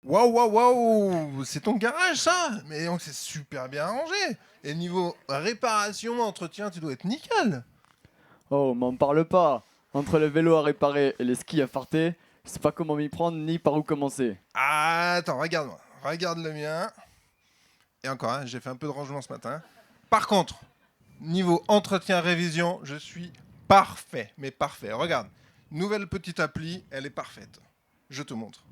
Waouh, waouh, waouh! C'est ton garage, ça? Mais donc, c'est super bien rangé. Et niveau réparation, entretien, tu dois être nickel. Oh, m'en parle pas. Entre le vélo à réparer et les skis à farter, je sais pas comment m'y prendre ni par où commencer. Ah, attends, regarde-moi. Regarde le mien. Et encore, hein, j'ai fait un peu de rangement ce matin. Par contre, niveau entretien, révision, je suis parfait. Mais parfait. Regarde. Nouvelle petite appli, elle est parfaite. Je te montre.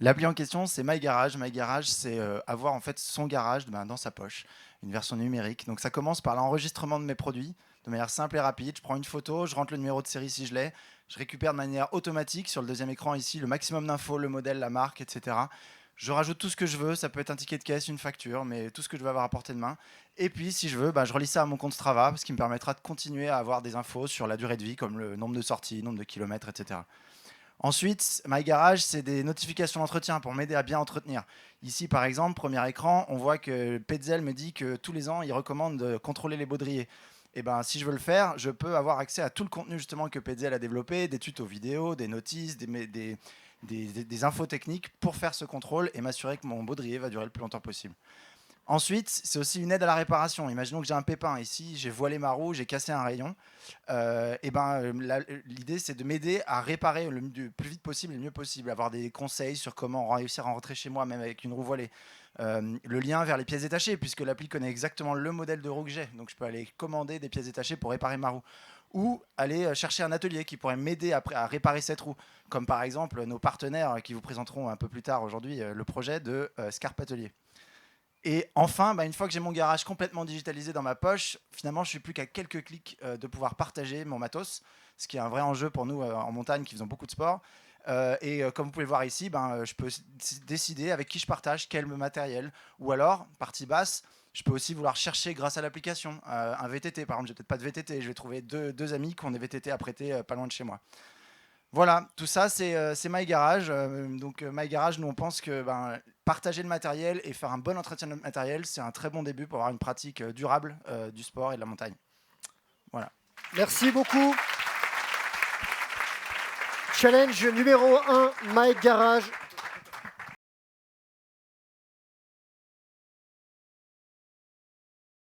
L'appli en question, c'est My Garage. My Garage, c'est avoir en fait son garage dans sa poche, une version numérique. Donc ça commence par l'enregistrement de mes produits de manière simple et rapide. Je prends une photo, je rentre le numéro de série si je l'ai, je récupère de manière automatique sur le deuxième écran ici le maximum d'infos, le modèle, la marque, etc. Je rajoute tout ce que je veux, ça peut être un ticket de caisse, une facture, mais tout ce que je veux avoir à portée de main. Et puis, si je veux, je relie ça à mon compte Strava, ce qui me permettra de continuer à avoir des infos sur la durée de vie, comme le nombre de sorties, nombre de kilomètres, etc. Ensuite, My Garage, c'est des notifications d'entretien pour m'aider à bien entretenir. Ici, par exemple, premier écran, on voit que Petzl me dit que tous les ans, il recommande de contrôler les baudriers. Et ben, si je veux le faire, je peux avoir accès à tout le contenu justement que Petzl a développé, des tutos vidéo, des notices, des infos techniques pour faire ce contrôle et m'assurer que mon baudrier va durer le plus longtemps possible. Ensuite, c'est aussi une aide à la réparation. Imaginons que j'ai un pépin ici, j'ai voilé ma roue, j'ai cassé un rayon. L'idée, c'est de m'aider à réparer le plus vite possible et le mieux possible, avoir des conseils sur comment réussir à rentrer chez moi, même avec une roue voilée. Le lien vers les pièces détachées, puisque l'appli connaît exactement le modèle de roue que j'ai. Donc je peux aller commander des pièces détachées pour réparer ma roue. Ou aller chercher un atelier qui pourrait m'aider à réparer cette roue. Comme par exemple nos partenaires qui vous présenteront un peu plus tard aujourd'hui le projet de Scarp Atelier. Et enfin, une fois que j'ai mon garage complètement digitalisé dans ma poche, finalement, je suis plus qu'à quelques clics de pouvoir partager mon matos, ce qui est un vrai enjeu pour nous en montagne qui faisons beaucoup de sport. Comme vous pouvez le voir ici, je peux décider avec qui je partage, quel matériel. Ou alors, partie basse, je peux aussi vouloir chercher grâce à l'application un VTT. Par exemple, j'ai peut-être pas de VTT, je vais trouver deux amis qui ont des VTT à prêter pas loin de chez moi. Voilà, tout ça, c'est My Garage. My Garage, nous, on pense que partager le matériel et faire un bon entretien de matériel, c'est un très bon début pour avoir une pratique durable du sport et de la montagne. Voilà. Merci beaucoup. Challenge numéro 1, My Garage.